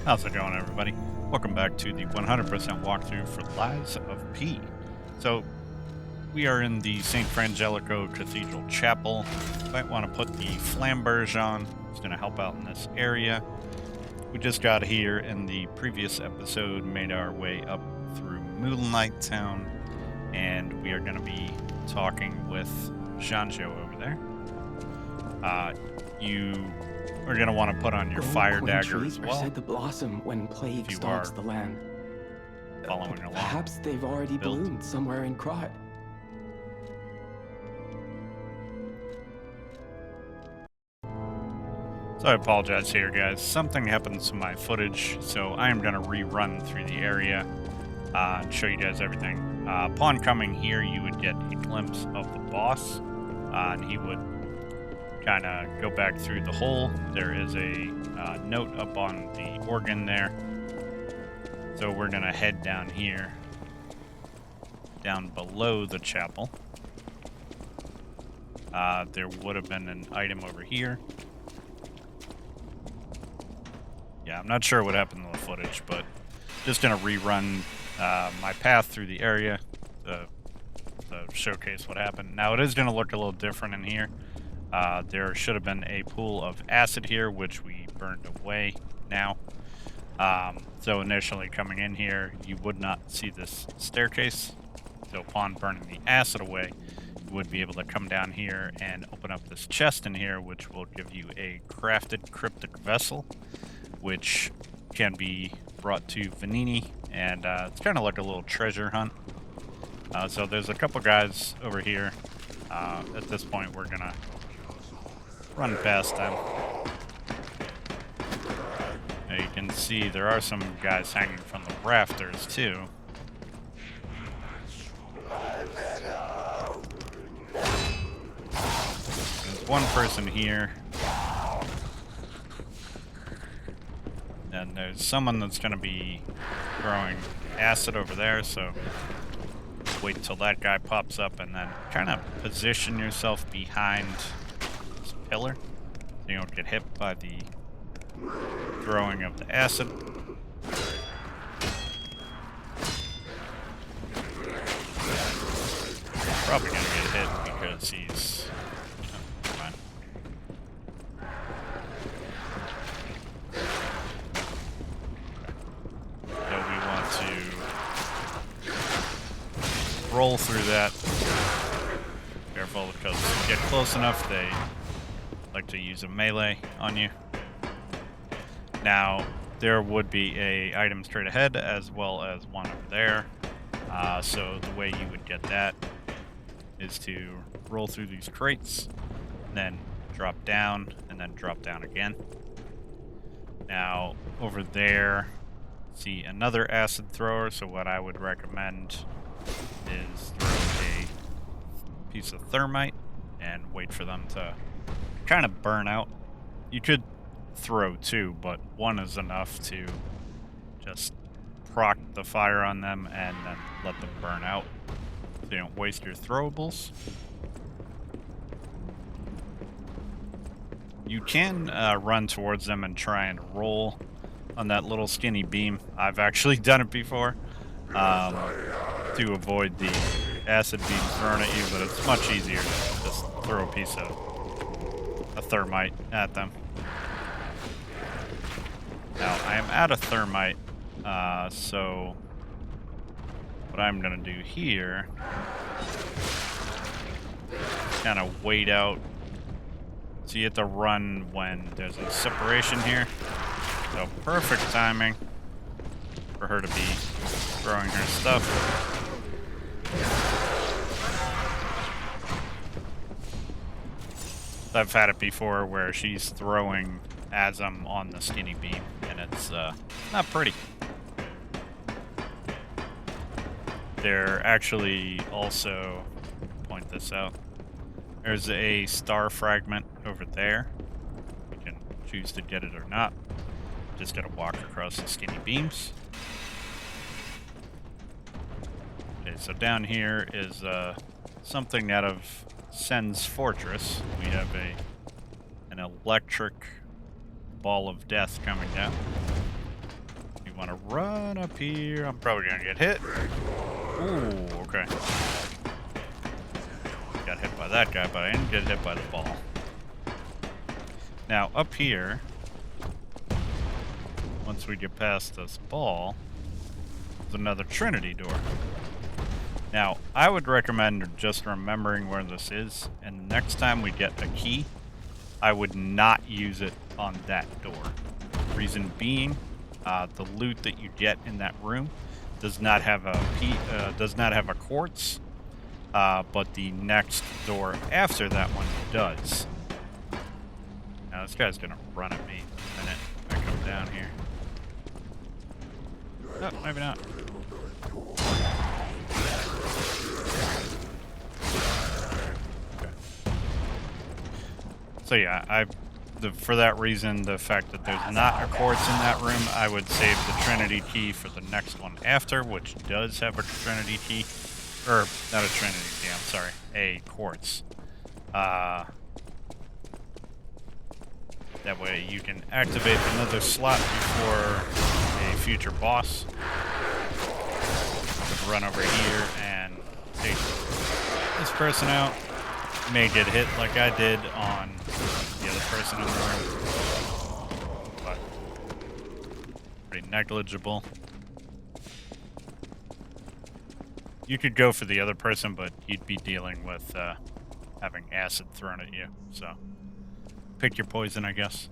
How's it going, everybody? Welcome back to the 100% walkthrough for Lies of P. So, we are in the St. Frangelico Cathedral Chapel. Might want to put the flamberge on. It's going to help out in this area. We just got here in the previous episode, made our way up through Moonlight Town, and we are going to be talking with Janjo over there. You are going to want to put on your fire dagger as well. Said to blossom when plague stalks the land. Following along. Perhaps they've already bloomed somewhere in Krat. So I apologize here, guys. Something happened to my footage, so I am going to rerun through the area and show you guys everything. Upon coming here, you would get a glimpse of the boss, and he would kind of go back through the hole. There is a note up on the organ there. So we're going to head down here, down below the chapel. There would have been an item over here. Yeah, I'm not sure what happened to the footage, but just going to rerun my path through the area to showcase what happened. Now, it is going to look a little different in here. There should have been a pool of acid here, which we burned away now. So initially coming in here, you would not see this staircase. So upon burning the acid away, you would be able to come down here and open up this chest in here, which will give you a crafted cryptic vessel, which can be brought to Vanini, and it's kind of like a little treasure hunt. So there's a couple guys over here. At this point, we're gonna run past them. Now you can see there are some guys hanging from the rafters too. There's one person here. And there's someone that's going to be throwing acid over there, so wait until that guy pops up and then kind of position yourself behind this pillar so you don't get hit by the throwing of the acid. Probably going to get hit because he's... Oh, never mind. Roll through that. Careful, because if you get close enough, they like to use a melee on you. Now, there would be a item straight ahead as well as one over there. So the way you would get that is to roll through these crates, then drop down, and then drop down again. Now, over there, see another acid thrower, so what I would recommend is throw a piece of thermite and wait for them to kind of burn out. You could throw two, but one is enough to just proc the fire on them and then let them burn out so you don't waste your throwables. You can run towards them and try and roll on that little skinny beam. I've actually done it before. To avoid the acid being thrown at you, but it's much easier to just throw a piece of a thermite at them. Now, I am out of thermite, so what I'm going to do here is kind of wait out. So you have to run when there's a separation here. So perfect timing for her to be throwing her stuff. I've had it before where she's throwing as I'm on the skinny beam, and it's not pretty. There actually also, point this out, there's a star fragment over there. You can choose to get it or not. Just gotta walk across the skinny beams. Okay, so down here is something out of Sen's fortress. We have an electric ball of death coming down. want to run up here. I'm probably going to get hit. Ooh, okay. Got hit by that guy, but I didn't get hit by the ball. Now, up here, once we get past this ball, there's another Trinity door. Now, I would recommend just remembering where this is, and next time we get a key, I would not use it on that door. Reason being, the loot that you get in that room does not have a quartz, but the next door after that one does. Now this guy's gonna run at me in a minute if I come down here. Oh, maybe not. Okay. So yeah, for that reason, the fact that there's not a quartz in that room, I would save the Trinity key for the next one after, which does have a Trinity key. Or, not a Trinity key, I'm sorry. A quartz. That way you can activate another slot before a future boss. Run over here and take this person out. You may get hit like I did on the other person in the room, but pretty negligible. You could go for the other person, but you'd be dealing with having acid thrown at you, so pick your poison, I guess.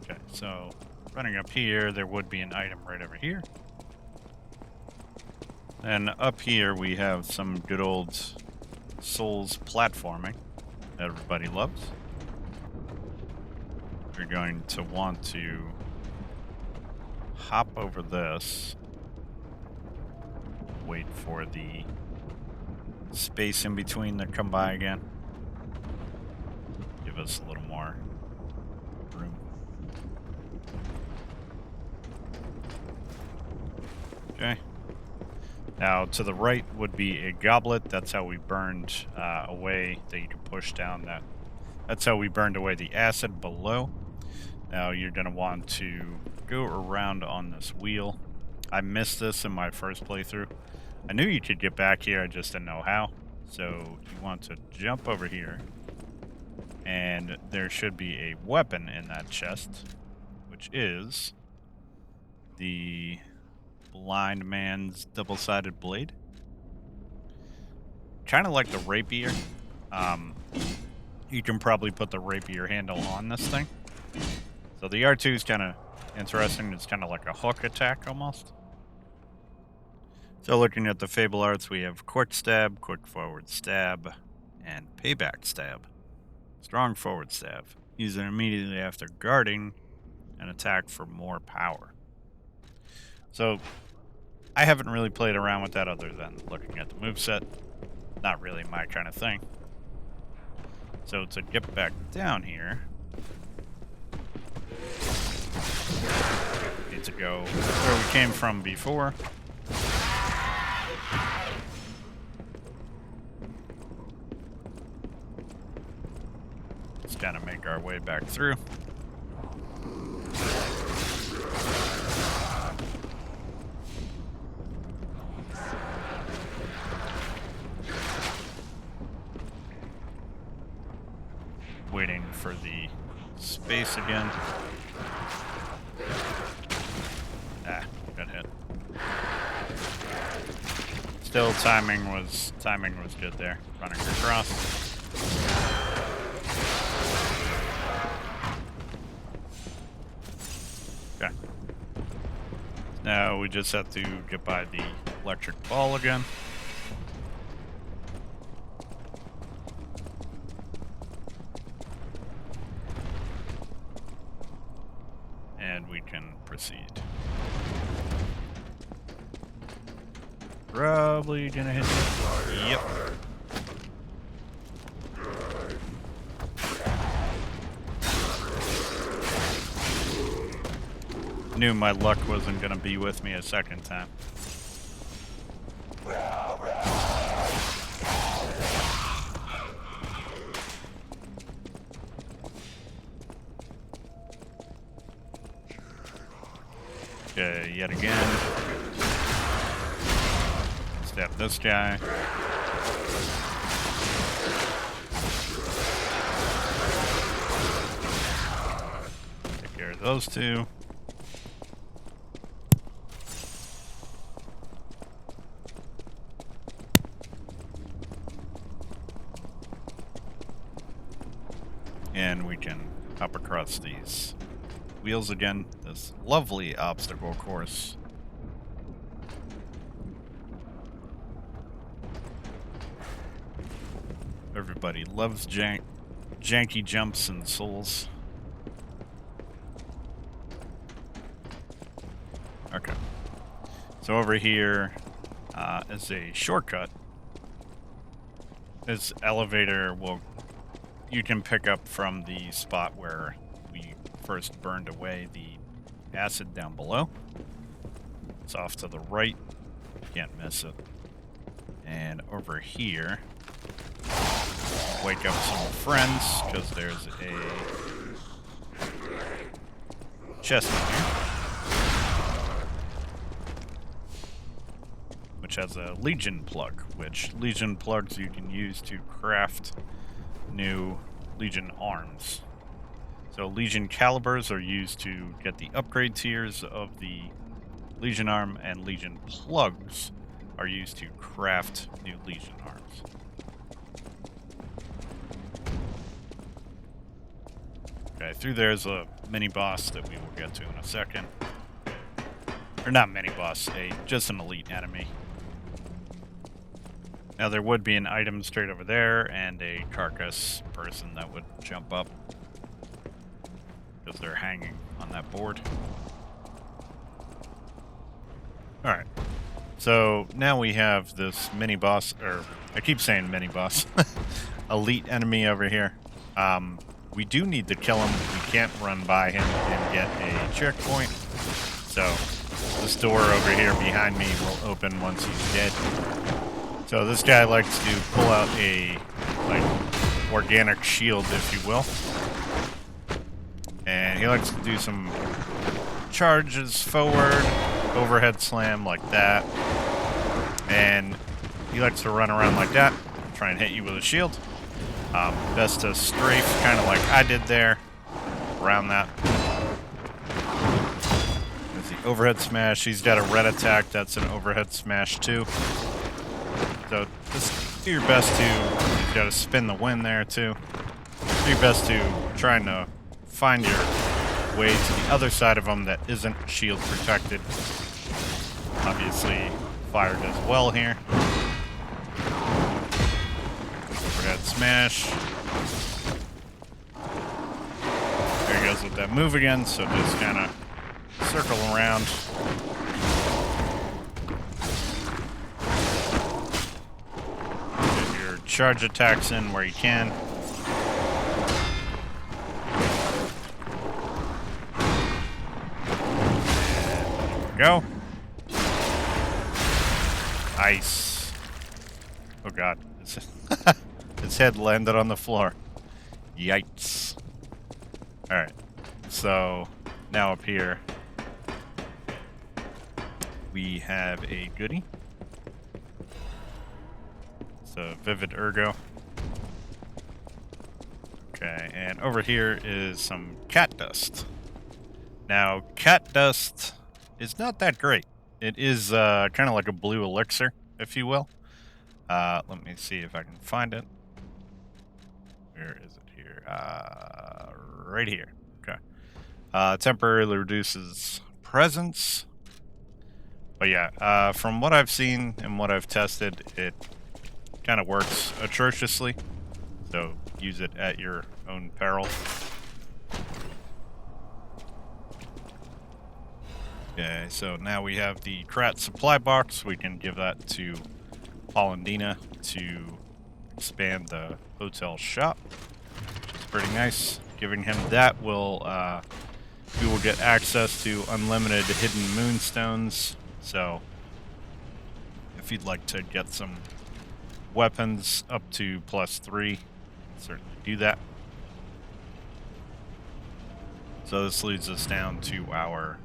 Okay, so running up here, there would be an item right over here. And up here we have some good old Souls platforming that everybody loves. You're going to want to hop over this. Wait for the space in between to come by again. Give us a little more room. Okay. Now, to the right would be a goblet. That's how we burned away, that you can push down that. That's how we burned away the acid below. Now, you're going to want to go around on this wheel. I missed this in my first playthrough. I knew you could get back here, I just didn't know how. So, you want to jump over here. And there should be a weapon in that chest, which is the blind man's double-sided blade. Kind of like the rapier. You can probably put the rapier handle on this thing. So the R2 is kind of interesting. It's kind of like a hook attack almost. So looking at the Fable Arts, we have quick stab, quick forward stab, and payback stab. Strong forward stab. Use it immediately after guarding an attack for more power. So I haven't really played around with that other than looking at the moveset. Not really my kind of thing. So to get back down here, need to go where we came from before. Just kind of make our way back through. Waiting for the space again. Ah, got hit. Still timing was good there. Running across. Okay. Now we just have to get by the electric ball again. And we can proceed. Probably gonna hit you. Yep. Knew my luck wasn't gonna be with me a second time. Okay, yet again. Stab this guy. Take care of those two. And we can hop across these wheels again. This lovely obstacle course. Everybody loves janky jumps and souls. Okay. So over here is a shortcut. This elevator you can pick up from the spot where we first burned away the acid down below. It's off to the right. Can't miss it. And over here, wake up some friends, because there's a chest in here, which has a Legion plug, which Legion plugs you can use to craft new Legion arms. So Legion calibers are used to get the upgrade tiers of the Legion arm, and Legion plugs are used to craft new Legion arms. Okay, through there's a mini-boss that we will get to in a second. Or not mini-boss, just an elite enemy. Now there would be an item straight over there and a carcass person that would jump up, because they're hanging on that board. Alright, so now we have this mini-boss, or I keep saying mini-boss, elite enemy over here. We do need to kill him. We can't run by him and get a checkpoint. So this door over here behind me will open once he's dead. So this guy likes to pull out a organic shield, if you will. And he likes to do some charges forward, overhead slam like that. And he likes to run around like that, try and hit you with a shield. Best to strafe, kind of like I did there, around that. There's the overhead smash. He's got a red attack, that's an overhead smash too. So just do your best to, you've got to spin the wind there too. Do your best to trying to find your way to the other side of him that isn't shield protected. Obviously, fire does well here. Overhead smash. There he goes with that move again, so just kind of circle around. Get your charge attacks in where you can. There we go. Nice. Oh god. His head landed on the floor. Yikes. Alright. So, now up here, we have a goodie. It's a Vivid Ergo. Okay, and over here is some cat dust. Now, cat dust is not that great. It is kind of like a blue elixir, if you will. Let me see if I can find it. Where is it here? Right here. Okay. Temporarily reduces presence. But yeah, from what I've seen and what I've tested, it kind of works atrociously. So use it at your own peril. Okay, so now we have the Krat supply box. We can give that to Paulandina to expand the hotel shop, which is pretty nice. Giving him that will we will get access to unlimited hidden moonstones. So if you'd like to get some weapons up to +3, certainly do that. So this leads us down to our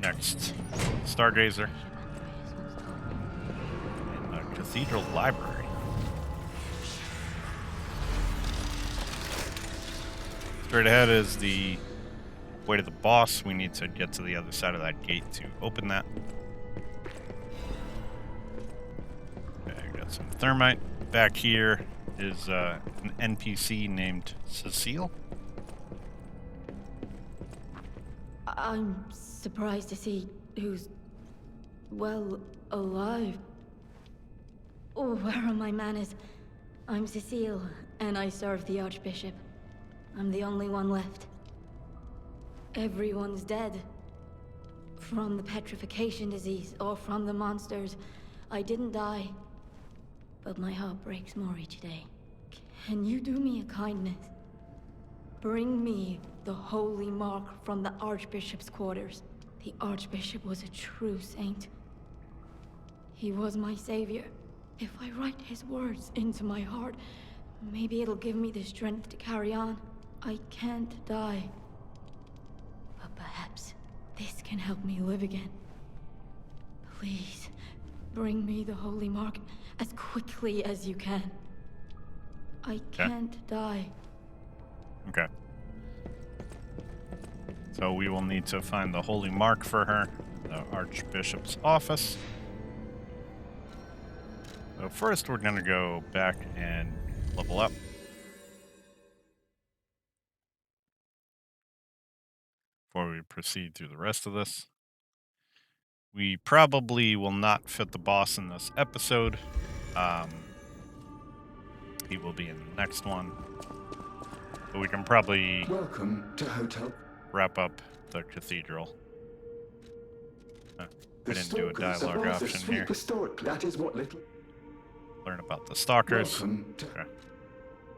next Stargazer in the Cathedral Library. Straight ahead is the way to the boss. We need to get to the other side of that gate to open that. Okay, got some thermite. Back here is an NPC named Cecile. I'm surprised to see who's, well, alive. Oh, where are my manners? I'm Cecile, and I serve the Archbishop. I'm the only one left. Everyone's dead. From the petrification disease, or from the monsters. I didn't die. But my heart breaks more each day. Can you do me a kindness? Bring me the holy mark from the Archbishop's quarters. The Archbishop was a true saint. He was my savior. If I write his words into my heart, maybe it'll give me the strength to carry on. I can't die. But perhaps this can help me live again. Please, bring me the holy mark as quickly as you can. I can't die. Okay. So we will need to find the holy mark for her, the Archbishop's office. So first we're going to go back and level up. Before we proceed through the rest of this. We probably will not fit the boss in this episode. He will be in the next one. But we can probably Welcome to Hotel. Wrap up the cathedral. I didn't do a dialogue option here. That is what little. Learn about the stalkers. Welcome to... Okay.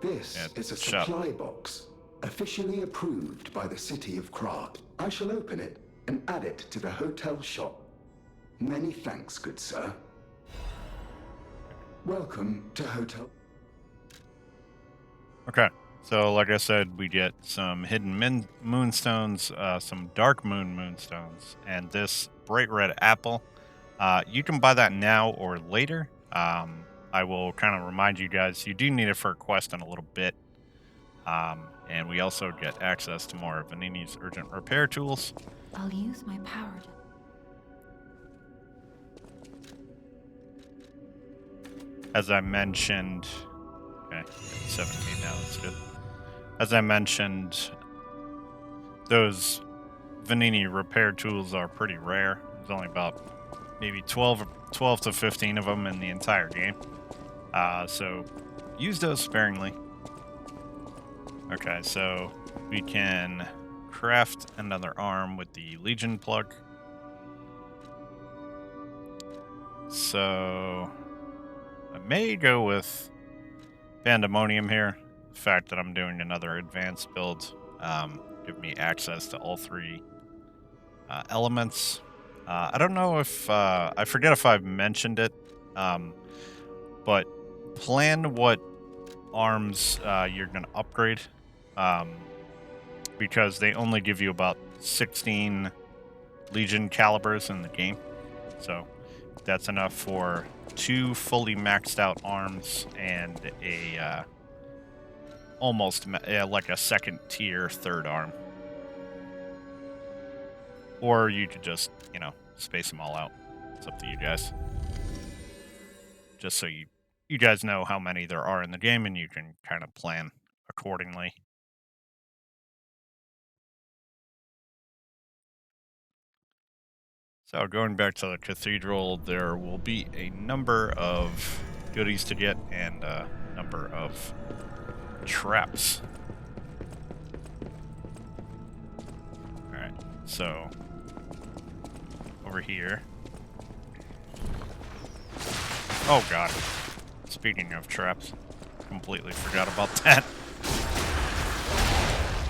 This is a supply box, officially approved by the city of Krat. I shall open it and add it to the hotel shop. Many thanks, good sir. Welcome to Hotel. Okay. So, like I said, we get some hidden moonstones, some dark moonstones, and this bright red apple. You can buy that now or later. I will kind of remind you guys, you do need it for a quest in a little bit. And we also get access to more of Vanini's urgent repair tools. I'll use my power to... As I mentioned... Okay, 17 now, that's good. As I mentioned, those Vanini repair tools are pretty rare. There's only about maybe 12 to 15 of them in the entire game. So use those sparingly. Okay, so we can craft another arm with the Legion plug. So I may go with Pandemonium here. The fact that I'm doing another advanced build give me access to all three elements. I don't know if I forget if I've mentioned it, but plan what arms you're going to upgrade, because they only give you about 16 Legion calibers in the game. So that's enough for 2 fully maxed out arms and a almost like a second tier third arm. Or you could just, space them all out. It's up to you guys. Just so you guys know how many there are in the game and you can kind of plan accordingly. So going back to the cathedral, there will be a number of goodies to get and a number of traps. Alright, so over here. Oh god. Speaking of traps, completely forgot about that.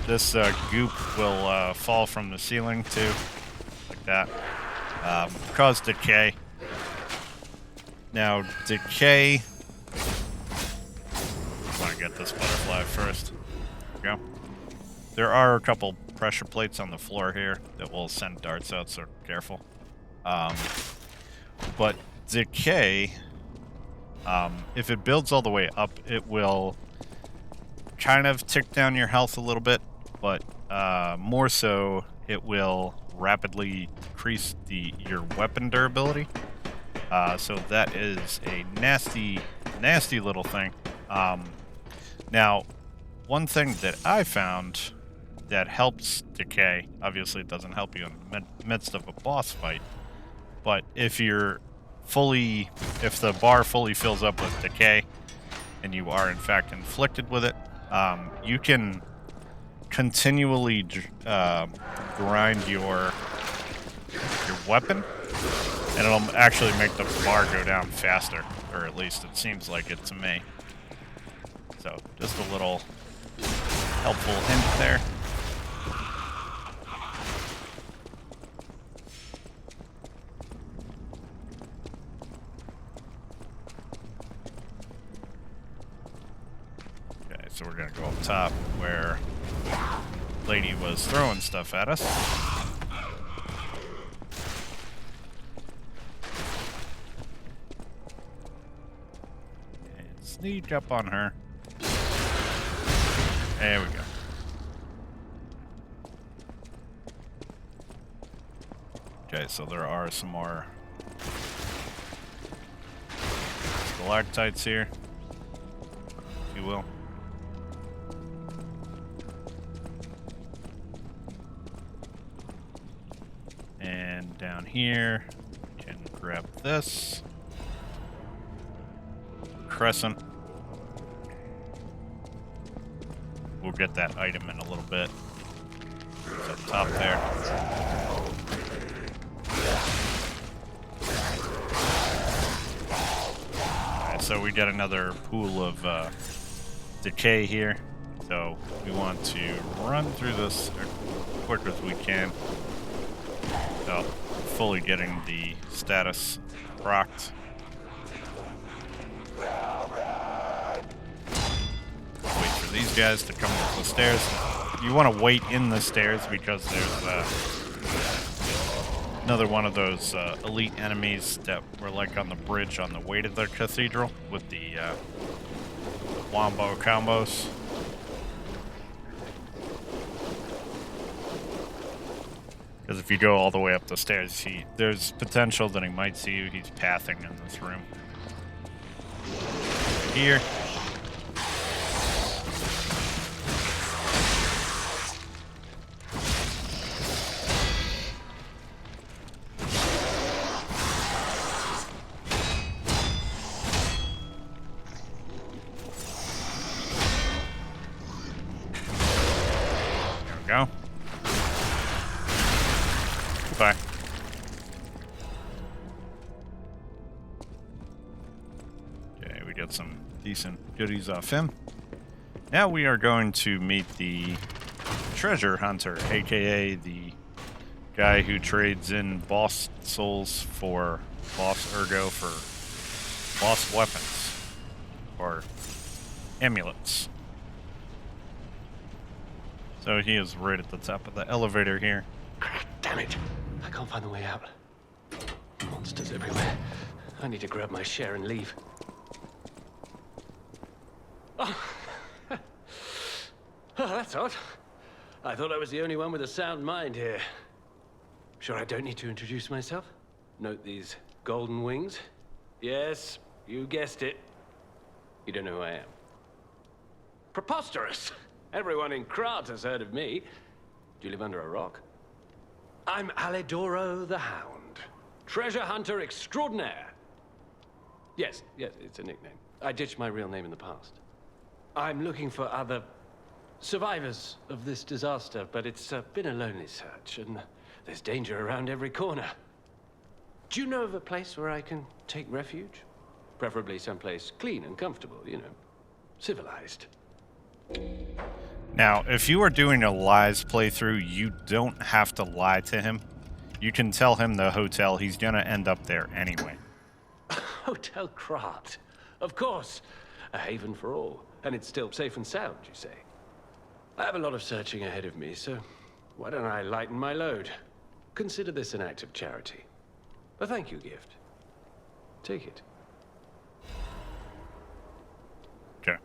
This goop will fall from the ceiling too, like that. Cause decay. Now, decay... I want to get this butterfly first. There we go. There are a couple pressure plates on the floor here that will send darts out, so careful. But decay, if it builds all the way up, it will kind of tick down your health a little bit, but more so, it will rapidly increase your weapon durability. So that is a nasty, nasty little thing. Now, one thing that I found that helps decay, obviously it doesn't help you in the midst of a boss fight, but if the bar fully fills up with decay, and you are in fact inflicted with it, you can continually grind your weapon, and it'll actually make the bar go down faster, or at least it seems like it to me. So, just a little helpful hint there. Okay, so we're gonna go up top where lady was throwing stuff at us. And sneak up on her. There we go. Okay, so there are some more stalactites here, if you will. And down here, we can grab this crescent. We'll get that item in a little bit. It's up top there. Alright, so we got another pool of decay here. So we want to run through this as quick as we can without fully getting the status procced. These guys to come up the stairs. You want to wait in the stairs because there's another one of those elite enemies that were like on the bridge on the way to the cathedral with the wombo combos. Because if you go all the way up the stairs, there's potential that he might see you. He's pathing in this room. Here. Go. Goodbye. Okay, we got some decent goodies off him. Now we are going to meet the treasure hunter, aka the guy who trades in boss souls for boss ergo for boss weapons or amulets. So he is right at the top of the elevator here. Damn it! I can't find the way out. Monsters everywhere. I need to grab my share and leave. Oh, oh that's odd. I thought I was the only one with a sound mind here. Sure I don't need to introduce myself? Note these golden wings? Yes, you guessed it. You don't know who I am. Preposterous! Everyone in Krat has heard of me. Do you live under a rock? I'm Alidoro the Hound. Treasure hunter extraordinaire. Yes, it's a nickname. I ditched my real name in the past. I'm looking for other survivors of this disaster, but it's been a lonely search, and there's danger around every corner. Do you know of a place where I can take refuge? Preferably someplace clean and comfortable, you know, civilized. Now, if you are doing a lies playthrough, you don't have to lie to him. You can tell him the hotel. He's gonna end up there anyway. Hotel Krat. Of course. A haven for all. And it's still safe and sound, you say? I have a lot of searching ahead of me, so Why don't I lighten my load? Consider this an act of charity. A thank you gift. Take it. Okay.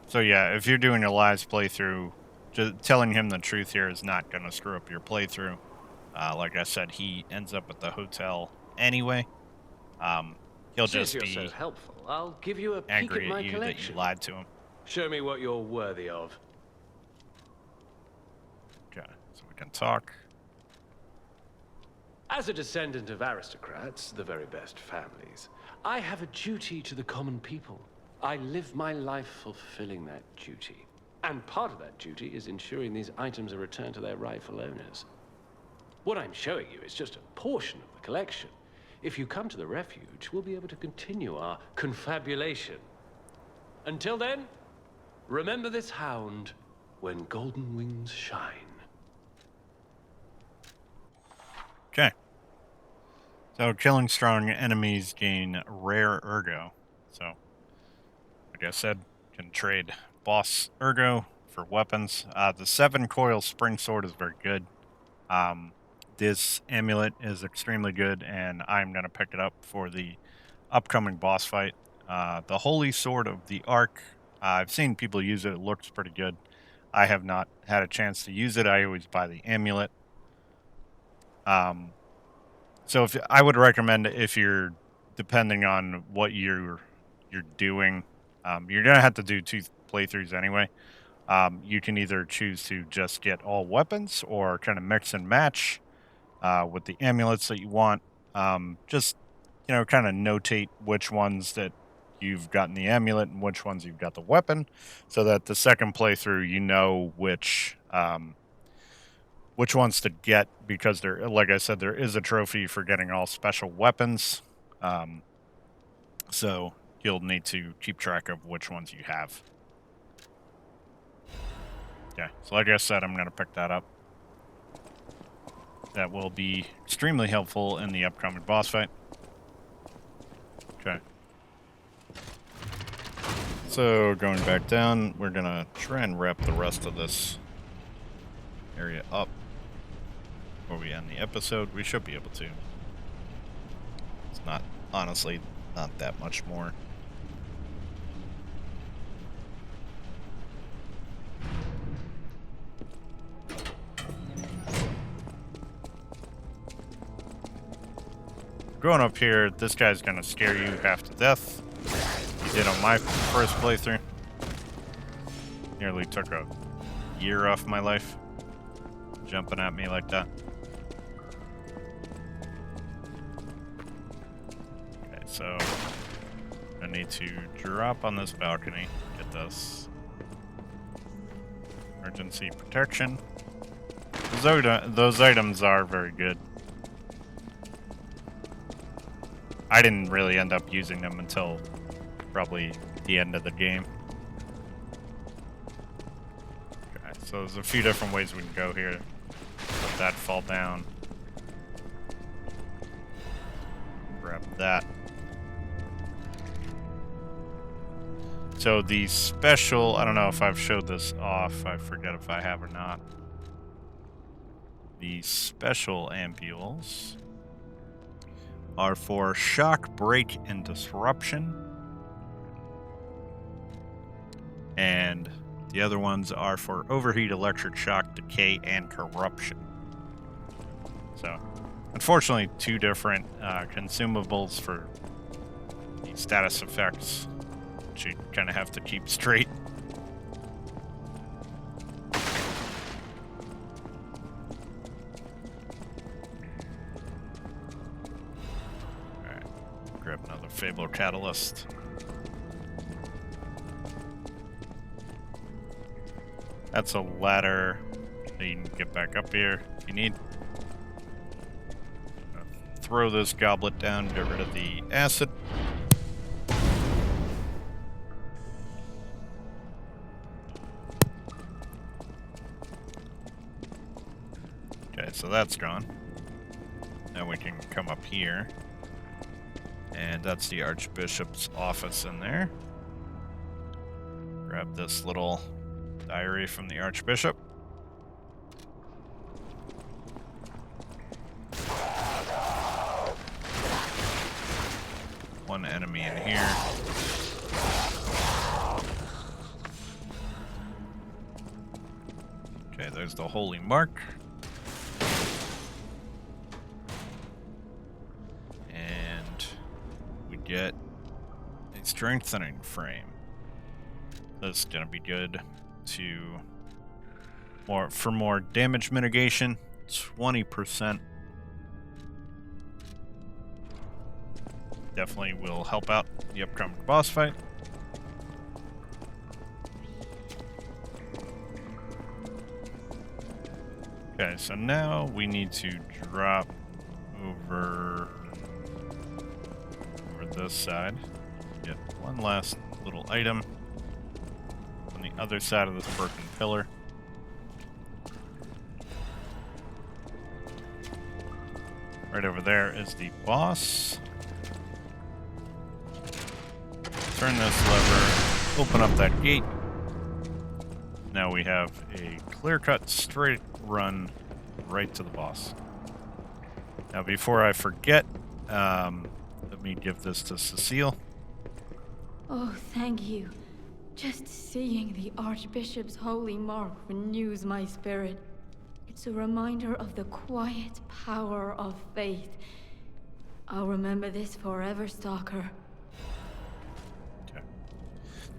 So yeah, if you're doing a live playthrough, just telling him the truth here is not going to screw up your playthrough. Like I said, he ends up at the hotel anyway. He'll Since just you're be so helpful, I'll give you a peek angry at my at you collection. that you lied to him. Show me what you're worthy of. Okay, so we can talk. As a descendant of aristocrats, the very best families, I have a duty to the common people. I live my life fulfilling that duty. And part of that duty is ensuring these items are returned to their rightful owners. What I'm showing you is just a portion of the collection. If you come to the refuge, we'll be able to continue our confabulation. Until then, remember this hound when golden wings shine. Okay. So killing strong enemies gain rare ergo. So, like I said, can trade boss ergo for weapons. The 7-coil spring sword is very good. This amulet is extremely good, and I'm going to pick it up for the upcoming boss fight. The Holy Sword of the Ark, I've seen people use it. It looks pretty good. I have not had a chance to use it. I always buy the amulet. So if I would recommend, if you're depending on what you're doing, you're going to have to do 2 playthroughs anyway. You can either choose to just get all weapons or kind of mix and match with the amulets that you want. Just, kind of notate which ones that you've gotten the amulet and which ones you've got the weapon, so that the second playthrough, you know which ones to get, because there, like I said, there is a trophy for getting all special weapons. So you'll need to keep track of which ones you have. Yeah, so like I said, I'm going to pick that up. That will be extremely helpful in the upcoming boss fight. Okay. So going back down, we're going to try and wrap the rest of this area up before we end the episode. We should be able to. It's not, honestly, not that much more. Going up here, this guy's gonna scare you half to death. He did on my first playthrough. Nearly took a year off my life, jumping at me like that. Okay, so I need to drop on this balcony, get this emergency protection. Those items are very good. I didn't really end up using them until probably the end of the game. Okay, so there's a few different ways we can go here. Let that fall down. Grab that. So the special, I don't know if I've showed this off. I forget if I have or not. The special ampules are for shock, break, and disruption. And the other ones are for overheat, electric shock, decay, and corruption. So, unfortunately, 2 different consumables for the status effects, which you kind of have to keep straight. Grab another Fable Catalyst. That's a ladder that you can get back up here if you need. Throw this goblet down, get rid of the acid. Okay, so that's gone. Now we can come up here. And that's the Archbishop's office in there. Grab this little diary from the Archbishop. enemy in here. Okay, there's the holy mark. And we get a strengthening frame. That's gonna be good for more damage mitigation. 20%. Definitely will help out the upcoming boss fight. Okay, so now we need to drop over this side. Get one last little item on the other side of this broken pillar. Right over there is the boss. Turn this lever, open up that gate. Now we have a clear-cut, straight run right to the boss. Now, before I forget, let me give this to Cecile. Oh, thank you. Just seeing the Archbishop's holy mark renews my spirit. It's a reminder of the quiet power of faith. I'll remember this forever, Stalker. Okay.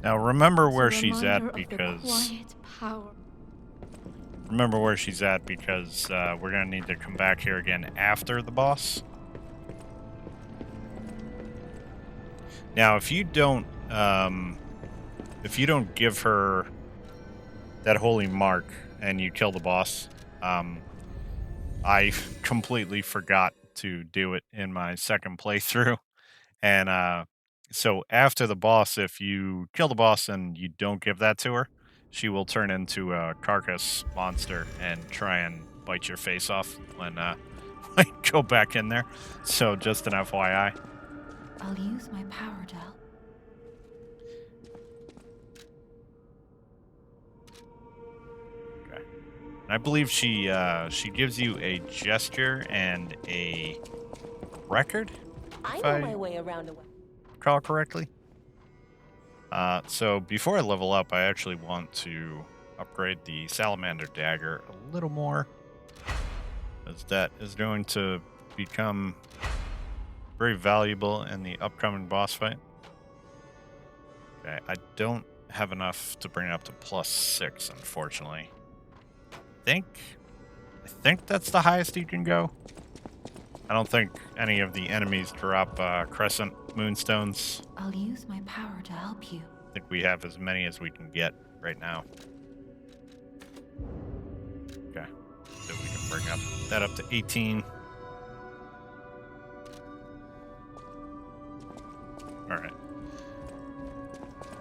Now remember where It's a she's reminder at of the because quiet power. remember where she's at because we're gonna need to come back here again after the boss. Now, if you don't give her that holy mark and you kill the boss, I completely forgot to do it in my second playthrough. And so after the boss, if you kill the boss and you don't give that to her, she will turn into a carcass monster and try and bite your face off when when you go back in there. So just an FYI. I'll use my power to help. Okay. And I believe she gives you a gesture and a record. I If know I my way around a way. recall correctly. So before I level up, I actually want to upgrade the salamander dagger a little more, as that is going to become very valuable in the upcoming boss fight. Okay, I don't have enough to bring it up to +6, unfortunately. I think that's the highest you can go. I don't think any of the enemies drop crescent moonstones. I'll use my power to help you. I think we have as many as we can get right now. Okay, so we can bring that up to 18. All right.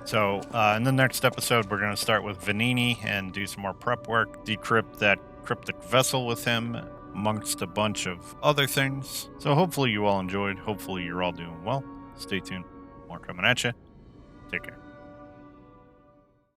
So in the next episode, we're going to start with Vanini and do some more prep work, decrypt that cryptic vessel with him, amongst a bunch of other things. So hopefully you all enjoyed. Hopefully you're all doing well. Stay tuned. More coming at you. Take care.